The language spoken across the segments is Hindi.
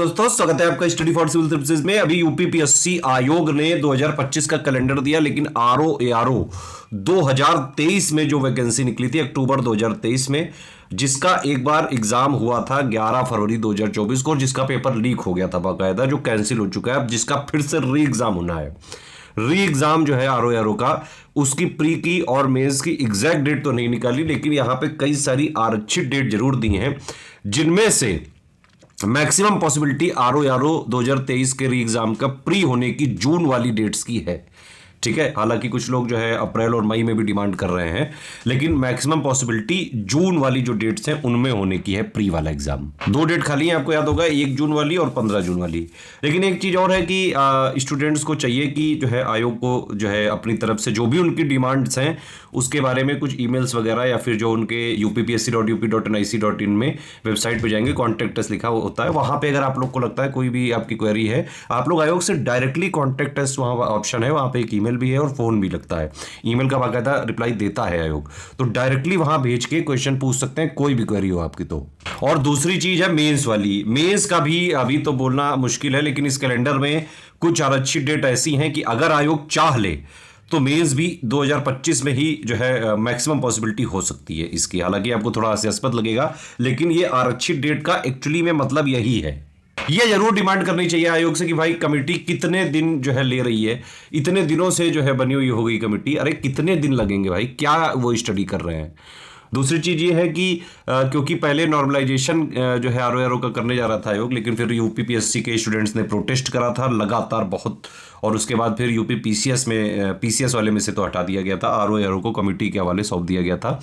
दोस्तों स्वागत है आपका स्टडी फॉर सिविल सर्विसेज में। अभी यूपीपीएससी आयोग ने 2025 का कैलेंडर दिया, लेकिन आरओ 2023 में जो वैकेंसी निकली थी अक्टूबर 2023 में, जिसका एक बार एग्जाम हुआ था 11 फरवरी 2024 को, जिसका पेपर लीक हो गया था बाकायदा, जो कैंसिल हो चुका है, अब जिसका फिर से री एग्जाम होना है। री एग्जाम जो है आरओ का, उसकी प्री की और मेंस की एग्जैक्ट डेट तो नहीं निकाली, लेकिन यहां पे कई सारी आरक्षित डेट जरूर दी हैं, जिनमें से मैक्सिमम पॉसिबिलिटी आरओ 2023 के री एग्जाम का प्री होने की जून वाली डेट्स की है। ठीक है, हालांकि कुछ लोग जो है अप्रैल और मई में भी डिमांड कर रहे हैं, लेकिन मैक्सिमम पॉसिबिलिटी जून वाली जो डेट्स हैं उनमें होने की है प्री वाला एग्जाम। दो डेट खाली है, आपको याद होगा, 1 जून वाली और 15 जून वाली। लेकिन एक चीज और है कि स्टूडेंट्स को चाहिए कि जो है आयोग को जो है अपनी तरफ से जो भी उनकी डिमांड्स हैं उसके बारे में कुछ ईमेल्स वगैरह, या फिर जो उनके uppsc.up.nic.in में वेबसाइट पे जाएंगे, कॉन्टैक्ट अस लिखा होता है, वहां पे अगर आप लोग को लगता है कोई भी आपकी क्वेरी है, आप लोग आयोग से डायरेक्टली कॉन्टैक्ट अस, वहां ऑप्शन है, वहां पे एक ईमेल भी है और फोन भी लगता है। ईमेल का बाकायदा रिप्लाई देता है आयोग, तो डायरेक्टली वहां भेज के क्वेश्चन पूछ सकते हैं, कोई भी क्वेरी हो आपकी तो। और दूसरी चीज है मेंस वाली। मेंस का भी अभी तो बोलना मुश्किल है, लेकिन इस कैलेंडर में कुछ आरक्षित डेट ऐसी हैं कि अगर आयोग चाह ले तो मेंस भी 2025 में ही जो है मैक्सिमम पॉसिबिलिटी हो सकती है इसकी। हालांकि आपको थोड़ा हास्यास्पद लगेगा, लेकिन ये आरक्षित डेट का एक्चुअली में मतलब यही है। ये जरूर डिमांड करनी चाहिए आयोग से कि भाई कमेटी कितने दिन जो है ले रही है, इतने दिनों से जो है बनी हुई हो गई कमेटी, अरे कितने दिन लगेंगे भाई, क्या वो स्टडी कर रहे हैं। दूसरी चीज ये है कि क्योंकि पहले नॉर्मलाइजेशन जो है आरओ का करने जा रहा था आयोग, लेकिन फिर यूपीपीएससी के स्टूडेंट्स ने प्रोटेस्ट करा था लगातार बहुत, और उसके बाद फिर यूपी पीसीएस वाले में से तो हटा दिया गया था, आरओ को कमेटी के हवाले सौंप दिया गया था।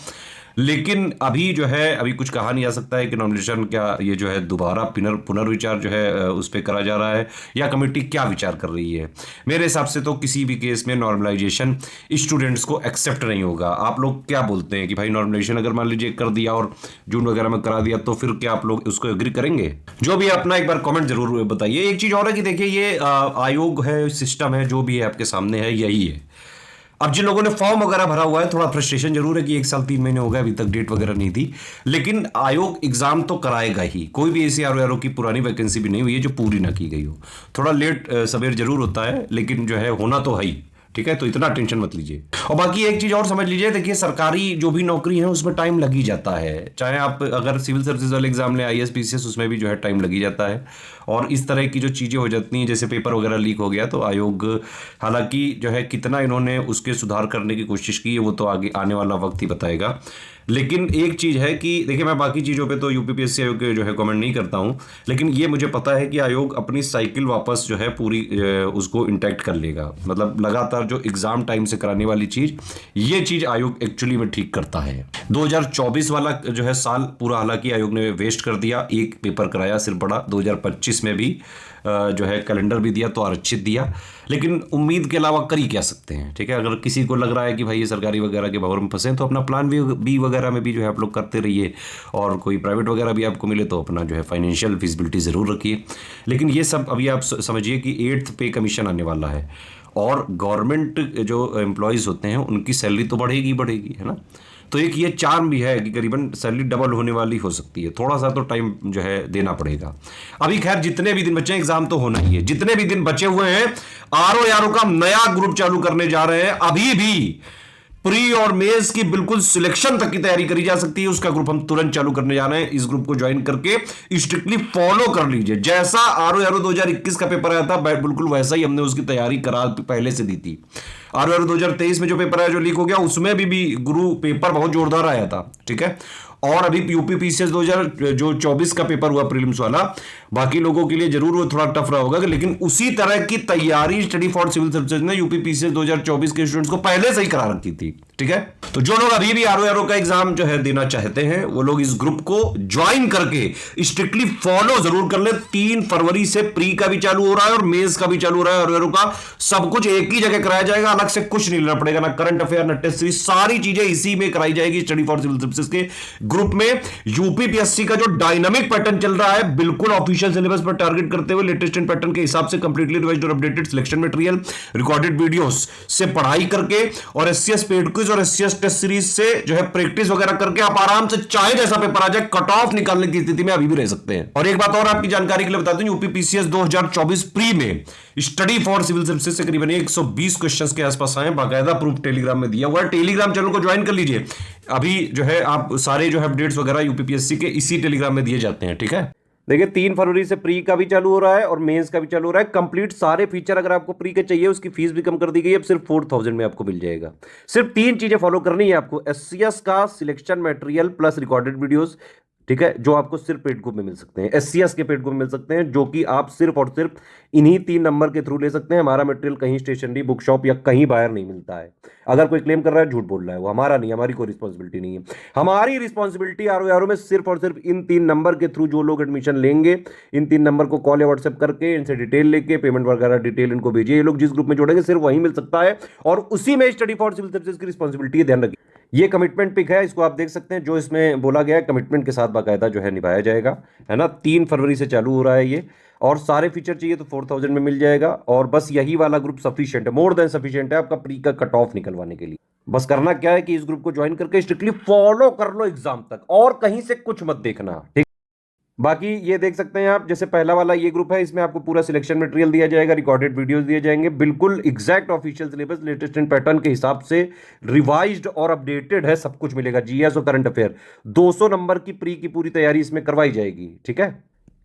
लेकिन अभी जो है अभी कुछ कहा नहीं जा सकता है कि नॉमिनेशन क्या ये जो है दोबारा पुनर्विचार जो है उस पर करा जा रहा है, या कमेटी क्या विचार कर रही है। मेरे हिसाब से तो किसी भी केस में नॉर्मलाइजेशन स्टूडेंट्स को एक्सेप्ट नहीं होगा। आप लोग क्या बोलते हैं कि भाई नॉर्मलाइजेशन अगर मान लीजिए कर दिया और जून वगैरह में करा दिया, तो फिर क्या आप लोग उसको एग्री करेंगे? जो भी अपना एक बार कॉमेंट जरूर बताइए। एक चीज और है कि देखिए ये आयोग है, सिस्टम है, जो भी है आपके सामने है, यही है। अब जिन लोगों ने फॉर्म वगैरह भरा हुआ है, थोड़ा फ्रस्ट्रेशन जरूर है कि 1 साल 3 महीने हो गए, अभी तक डेट वगैरह नहीं थी, लेकिन आयोग एग्जाम तो कराएगा ही। कोई भी ऐसी आरओ की पुरानी वैकेंसी भी नहीं हुई है जो पूरी ना की गई हो। थोड़ा लेट सवेर जरूर होता है, लेकिन जो है होना तो है ही। ठीक है, तो इतना टेंशन मत लीजिए। और बाकी एक चीज और समझ लीजिए, देखिए सरकारी जो भी नौकरी है उसमें टाइम लग ही जाता है, चाहे आप अगर सिविल सर्विसेज वाले एग्जाम ले आईएएस पीसीएस, उसमें भी जो है टाइम लग ही जाता है। और इस तरह की जो चीजें हो जाती हैं, जैसे पेपर वगैरह लीक हो गया, तो आयोग हालांकि जो है कितना इन्होंने उसके सुधार करने की कोशिश की है वो तो आगे आने वाला वक्त ही बताएगा। लेकिन एक चीज है कि देखिए, मैं बाकी चीजों पे तो यूपीपीएससी आयोग के जो है कमेंट नहीं करता हूं, लेकिन ये मुझे पता है कि आयोग अपनी साइकिल वापस जो है पूरी उसको इंटैक्ट कर लेगा। मतलब लगातार जो एग्जाम टाइम से कराने वाली चीज, ये चीज आयोग एक्चुअली में ठीक करता है। 2024 वाला जो है साल पूरा हालांकि आयोग ने वेस्ट कर दिया, एक पेपर कराया सिर्फ बड़ा। 2025 में भी जो है कैलेंडर भी दिया तो आरक्षित दिया, लेकिन उम्मीद के अलावा कर ही क्या सकते हैं। ठीक है, अगर किसी को लग रहा है कि भाई ये सरकारी वगैरह के भंवर में फंसे, तो अपना प्लान बी वगैरह में भी जो है आप लोग करते रहिए, और कोई प्राइवेट वगैरह भी आपको मिले तो अपना जो है फाइनेंशियल फिजिबिलिटी ज़रूर रखिए। लेकिन ये सब अभी आप समझिए कि 8th पे कमीशन आने वाला है, और गवर्नमेंट जो एम्प्लॉयज़ होते हैं उनकी सैलरी तो बढ़ेगी, है ना। तो एक ये चार्म भी है कि करीबन सैलरी डबल होने वाली हो सकती है। थोड़ा सा तो टाइम जो है देना पड़ेगा। अभी खैर जितने भी दिन बचे हैं, एग्जाम तो होना ही है, जितने भी दिन बचे हुए हैं, आरओ का नया ग्रुप चालू करने जा रहे हैं। अभी भी प्री और मेंस की बिल्कुल सिलेक्शन तक की तैयारी करी जा सकती है, उसका ग्रुप हम तुरंत चालू करने जा रहे हैं। इस ग्रुप को ज्वाइन करके स्ट्रिक्टली फॉलो कर लीजिए। जैसा आरओ 2021 का पेपर आया था, बिल्कुल वैसा ही हमने उसकी तैयारी करा पहले से दी थी। आरओ 2023 में जो पेपर आया, जो लीक हो गया, उसमें भी गुरु पेपर बहुत जोरदार आया था। ठीक है, और अभी यूपी पीसीएस 2024 का पेपर हुआ प्रीलिम्स वाला, बाकी लोगों के लिए जरूर वो थोड़ा टफ रहा होगा, लेकिन उसी तरह की तैयारी स्टडी फॉर सिविल सर्विसेज ने यूपी पीसीएस 2024 के स्टूडेंट्स को पहले से ही करा रखी थी। ठीक है, तो जो लोग अभी भी आरओ का एग्जाम जो है देना चाहते हैं, वो लोग इस ग्रुप को ज्वाइन करके स्ट्रिक्टली फॉलो जरूर कर ले। 3 फरवरी से प्री का भी चालू हो रहा है और मेंस का भी चालू हो रहा है। आरओ का सब कुछ एक ही जगह कराया जाएगा, अलग से कुछ नहीं लेना पड़ेगा, ना करंट अफेयर, ना टेस्ट सीरीज, सारी चीजें इसी में कराई जाएगी स्टडी फॉर सिविल सर्विसेज के ग्रुप में यूपीपीएससी का जो डायनामिक पैटर्न चल रहा है, बिल्कुल ऑफिशियल सिलेबस पर टारगेट करते हुए लेटेस्ट पैटर्न के हिसाब से कंप्लीटली रिवाइज्ड और updated selection material, recorded videos से पढ़ाई करके और एससीएस पेड क्विज और एससीएस टेस्ट सीरीज से जो है प्रैक्टिस वगैरह करके आप आराम से चाहे जैसा पेपर आ जाए कट ऑफ निकालने की स्थिति में अभी भी रह सकते हैं। और एक बात और आपकी जानकारी के लिए बता दूं, यूपीपीसीएस 2024 प्री में स्टडी फॉर सिविल सर्विसेज से करीबन 120 क्वेश्चंस के आसपास आए, बाकायदा प्रूफ टेलीग्राम में दिया हुआ है। टेलीग्राम चैनल को ज्वाइन कर लीजिए, अभी जो है आप सारे जो है अपडेट्स वगैरह यूपीपीएससी के इसी टेलीग्राम में दिए जाते हैं। ठीक है, देखिए 3 फरवरी से प्री का भी चालू हो रहा है और मेंस का भी चालू हो रहा है। कंप्लीट सारे फीचर अगर आपको प्री के चाहिए, उसकी फीस भी कम कर दी गई है, अब सिर्फ 4000 में आपको मिल जाएगा। सिर्फ 3 चीजें फॉलो करनी है आपको, एससीएस का selection material plus recorded videos, ठीक है, जो आपको सिर्फ पेड ग्रुप में मिल सकते हैं, एससीएस के पेड ग्रुप में मिल सकते हैं, जो कि आप सिर्फ और सिर्फ इन्हीं 3 नंबर के थ्रू ले सकते हैं। हमारा मटेरियल कहीं स्टेशनरी, बुक शॉप या कहीं बाहर नहीं मिलता है। अगर कोई क्लेम कर रहा है, झूठ बोल रहा है, वो हमारा नहीं, हमारी कोई रिस्पॉन्सिबिलिटी नहीं है। हमारी रिस्पॉन्सिबिलिटी आरओ में सिर्फ और सिर्फ इन 3 नंबर के थ्रू जो लोग एडमिशन लेंगे, इन 3 नंबर को कॉल या व्हाट्सएप करके इनसे डिटेल लेके पेमेंट वगैरह डिटेल इनको भेजिए। ये लोग जिस ग्रुप में जोड़ेंगे सिर्फ वही मिल सकता है और उसी में स्टडी फॉर सिविल सर्विसेज की रिस्पॉन्सिबिलिटी है, ध्यान रखिए। ये कमिटमेंट पिक है, इसको आप देख सकते हैं, जो इसमें बोला गया है कमिटमेंट के साथ बाकायदा जो है निभाया जाएगा, है ना। 3 फरवरी से चालू हो रहा है ये, और सारे फीचर चाहिए तो 4000 में मिल जाएगा। और बस यही वाला ग्रुप सफिशिएंट है, मोर देन सफिशिएंट है आपका प्री का कट ऑफ निकलवाने के लिए। बस करना क्या है कि इस ग्रुप को ज्वाइन करके स्ट्रिक्टली फॉलो कर लो एग्जाम तक, और कहीं से कुछ मत देखना, ठीक। बाकी ये देख सकते हैं आप, जैसे पहला वाला ये ग्रुप है, इसमें आपको पूरा सिलेक्शन मटेरियल दिया जाएगा, रिकॉर्डेड वीडियोस दिए जाएंगे, बिल्कुल exact official syllabus latest pattern के हिसाब से रिवाइज्ड और अपडेटेड है, सब कुछ मिलेगा। जीएस और करंट अफेयर 200 नंबर की प्री की पूरी तैयारी इसमें करवाई जाएगी, ठीक है।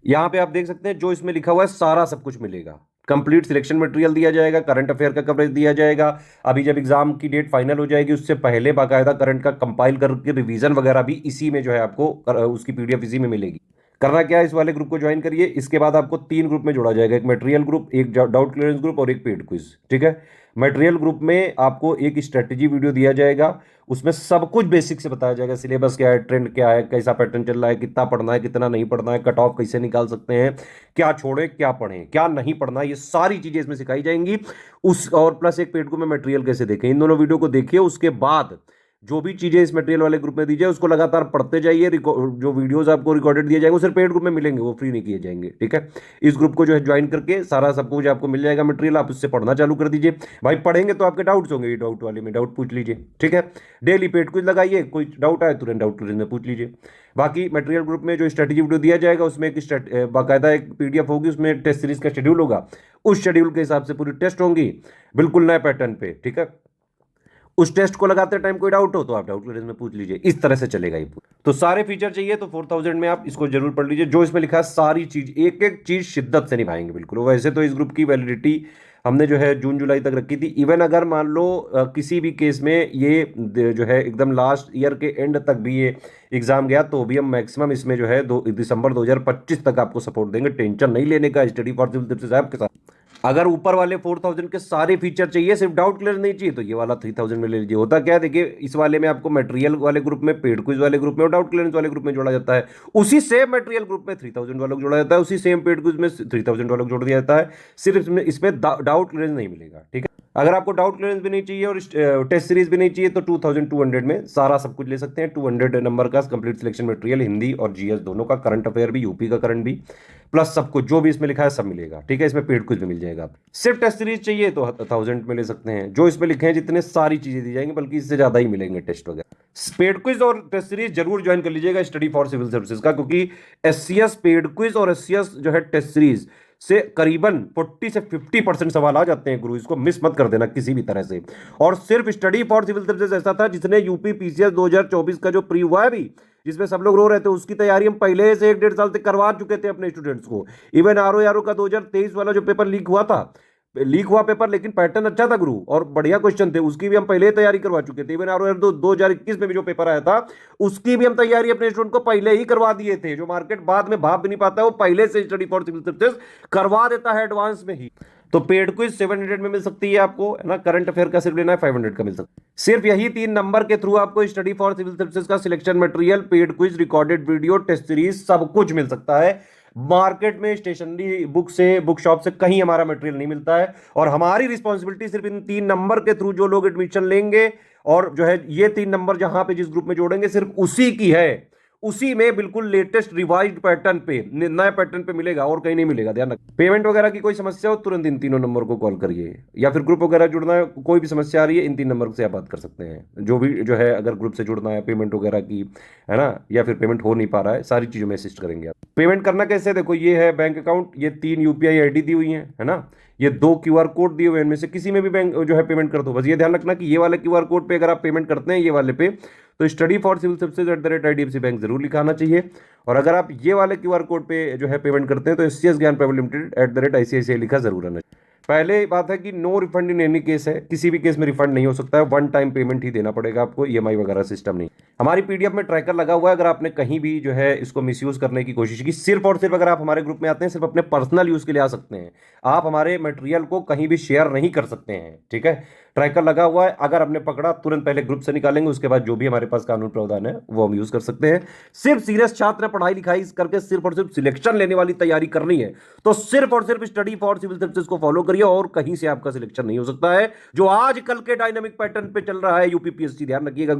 यहां पे आप देख सकते हैं जो इसमें लिखा हुआ है सारा सब कुछ मिलेगा। कंप्लीट सिलेक्शन मटेरियल दिया जाएगा, करंट अफेयर का कवरेज दिया जाएगा। अभी जब एग्जाम की डेट फाइनल हो जाएगी उससे पहले बाकायदा करंट का कंपाइल करके रिवीजन वगैरह भी इसी में जो है आपको उसकी पीडीएफ इसी में मिलेगी। करना क्या है, इस वाले ग्रुप को ज्वाइन करिए। इसके बाद आपको 3 ग्रुप में जोड़ा जाएगा, एक मटेरियल ग्रुप, एक डाउट क्लियरेंस ग्रुप और एक पेड क्विज, ठीक है। मटेरियल ग्रुप में आपको एक स्ट्रेटेजी वीडियो दिया जाएगा, उसमें सब कुछ बेसिक से बताया जाएगा, सिलेबस क्या है, ट्रेंड क्या है, कैसा पैटर्न चल रहा है, कितना पढ़ना है, कितना नहीं पढ़ना है, कट ऑफ कैसे निकाल सकते हैं, क्या छोड़े क्या पढ़ें, क्या नहीं पढ़ना, ये सारी चीजें इसमें सिखाई जाएंगी। उस और प्लस एक पेड ग्रुप में मटेरियल कैसे देखें, इन दोनों वीडियो को देखिए। उसके बाद जो भी चीजें इस मटेरियल वाले ग्रुप में दी जाए उसको लगातार पढ़ते जाइए। जो वीडियोस आपको रिकॉर्डेड दिए जाएंगे वो सिर्फ पेड ग्रुप में मिलेंगे, वो फ्री नहीं किए जाएंगे, ठीक है। इस ग्रुप को जो है ज्वाइन करके सारा सब कुछ आपको मिल जाएगा मटेरियल, आप उससे पढ़ना चालू कर दीजिए। भाई पढ़ेंगे तो आपके डाउट्स होंगे, ये डाउट वाले में डाउट पूछ लीजिए, ठीक है। डेली पेड क्विज लगाइए, कोई डाउट आए तुरंत डाउट क्लियर में पूछ लीजिए। बाकी मटेरियल ग्रुप में जो स्ट्रेटेजी वीडियो दिया जाएगा उसमें एक बाकायदा एक पीडीएफ होगी, उसमें टेस्ट सीरीज का शेड्यूल होगा, उस शेड्यूल के हिसाब से पूरी टेस्ट होंगी, बिल्कुल नए पैटर्न पे, ठीक है। उस टेस्ट को लगाते टाइम कोई डाउट हो तो आप डाउट क्लियरेंस में पूछ लीजिए, इस तरह से चलेगा ये। तो सारे फीचर चाहिए तो 4000 में आप इसको जरूर पढ़ लीजिए। जो इसमें लिखा है सारी चीज, एक एक चीज शिद्दत से निभाएंगे बिल्कुल। वैसे तो इस ग्रुप की वैलिडिटी हमने जो है जून जुलाई तक रखी थी। इवन अगर मान लो किसी भी केस में ये जो है एकदम लास्ट ईयर के एंड तक भी ये एग्जाम गया तो भी हम मैक्सिमम इसमें जो है दिसंबर 2025 तक आपको सपोर्ट देंगे। टेंशन नहीं लेने का study for civil services app के साथ। अगर ऊपर वाले 4000 के सारे फीचर चाहिए, सिर्फ डाउट क्लियर नहीं चाहिए, तो ये वाला 3000 में ले लीजिए। होता क्या है देखिए, इस वाले में आपको मटेरियल वाले ग्रुप में, पेड क्विज वाले ग्रुप में और डाउट क्लियरेंस वाले ग्रुप में जोड़ा जाता है। उसी सेम मटेरियल ग्रुप में 3000 वालों को जोड़ा जाता है, उसी सेम पेड क्विज में 3000 वालों को जोड़ दिया जाता है। सिर्फ इसमें डाउट क्लियरेंस नहीं मिलेगा, ठीक है। अगर आपको डाउट क्लियरेंस भी नहीं चाहिए और टेस्ट सीरीज भी नहीं चाहिए तो 2200 में सारा सब कुछ ले सकते हैं। 200 नंबर का कंप्लीट सिलेक्शन मटेरियल, हिंदी और जीएस दोनों का, करंट अफेयर भी, यूपी का करंट भी, प्लस सब कुछ जो भी इसमें लिखा है सब मिलेगा, ठीक है। इसमें पेड कुछ भी मिल जाएगा। सिर्फ टेस्ट सीरीज चाहिए तो 1000 में ले सकते हैं। जो इसमें लिखे हैं जितने सारी चीजें दी जाएंगी, बल्कि इससे ज्यादा ही मिलेंगे टेस्ट वगैरह। पेड क्विज और टेस्ट सीरीज जरूर ज्वाइन कर लीजिएगा स्टडी फॉर सिविल सर्विसेज का, क्योंकि एससीएस पेड क्विज और एससीएस जो है टेस्ट सीरीज से करीबन 40 से 50% सवाल आ जाते हैं गुरु, इसको मिस मत कर देना किसी भी तरह से। और सिर्फ स्टडी फॉर सिविल सर्विसेज ऐसा था जिसने यूपी पीसीएस 2024 का जो प्री हुआ है भी, जिसमें सब लोग रो रहे थे, उसकी तैयारी हम पहले से 1-1.5 साल तक करवा चुके थे अपने स्टूडेंट्स को। इवन आरओ का 2023 वाला जो पेपर लीक हुआ था, लीक हुआ पेपर, लेकिन पैटर्न अच्छा था गुरु और बढ़िया क्वेश्चन थे, उसकी भी हम पहले ही तैयारी करवा चुके थे। इवन आरओ 2021 में भी जो पेपर आया था उसकी भी हम तैयारी अपने स्टूडेंट को पहले ही करवा दिए थे। जो मार्केट बाद में भाप भी नहीं पाता, वो पहले से स्टडी फॉर सिविल सर्विसेज करवा देता है एडवांस में ही। तो पेड क्विज 700 में मिल सकती है आपको, है ना। करंट अफेयर का सिर्फ लेना है 500 का मिल सकता है। सिर्फ यही 3 नंबर के थ्रू आपको स्टडी फॉर सिविल सर्विसेज का selection material, paid quiz, recorded video, test series सब कुछ मिल सकता है। मार्केट में स्टेशनरी बुक से, बुक शॉप से कहीं हमारा मटेरियल नहीं मिलता है। और हमारी रिस्पॉन्सिबिलिटी सिर्फ इन 3 नंबर के थ्रू जो लोग एडमिशन लेंगे और जो है ये 3 नंबर जहां पे जिस ग्रुप में जोड़ेंगे सिर्फ उसी की है। उसी में बिल्कुल लेटेस्ट रिवाइज्ड पैटर्न पे, नए पैटर्न पे मिलेगा और कहीं नहीं मिलेगा, ध्यान रखना। पेमेंट वगैरह की कोई समस्या हो तुरंत इन तीनों नंबर को कॉल करिए, या फिर ग्रुप वगैरह जुड़ना है, कोई भी समस्या आ रही है इन 3 नंबर से आप बात कर सकते हैं। जो भी जो है अगर ग्रुप से जुड़ना है, पेमेंट वगैरह की, है ना, या फिर पेमेंट हो नहीं पा रहा है, सारी चीजों में असिस्ट करेंगे आप। पेमेंट करना कैसे, देखो ये है बैंक अकाउंट, ये 3 यूपीआई आईडी दी हुई है ना, ये 2 क्यूआर कोड दिए हुए हैं, इनमें से किसी में भी बैंक जो है पेमेंट कर दो। बस ये ध्यान रखना कि ये वाले क्यूआर कोड पे अगर आप पेमेंट करते हैं, ये वाले पे, तो study for civil services @IDFC bank जरूर लिखा आना चाहिए। और अगर आप ये वाले क्यूआर कोड पे जो है पेमेंट करते हैं तो SCS ज्ञान प्राइवेट लिमिटेड @ICICI लिखा जरूर आना चाहिए। पहले बात है कि no refund in any case है, किसी भी केस में रिफंड नहीं हो सकता है, वन टाइम पेमेंट ही देना पड़ेगा आपको, EMI वगैरह सिस्टम नहीं। हमारी PDF में ट्रैकर लगा हुआ है, अगर आपने कहीं भी जो है इसको मिसयूज करने की कोशिश की, सिर्फ और सिर्फ अगर आप हमारे ग्रुप में आते हैं सिर्फ अपने पर्सनल यूज के लिए आ सकते हैं, आप हमारे मटेरियल को कहीं भी शेयर नहीं कर सकते हैं, ठीक है। ट्रैकर लगा हुआ है, अगर हमने पकड़ा तुरंत पहले ग्रुप से निकालेंगे, उसके बाद जो भी हमारे पास कानून प्रावधान है वो हम यूज कर सकते हैं। सिर्फ सीरियस छात्र पढ़ाई लिखाई करके सिर्फ और सिर्फ सिलेक्शन लेने वाली तैयारी करनी है तो सिर्फ और सिर्फ स्टडी फॉर सिविल सर्विसेज को फॉलो करिए, और कहीं से आपका सिलेक्शन नहीं हो सकता है जो आज कल के डायनामिक पैटर्न पे चल रहा है यूपीपीएससी, ध्यान रखिएगा।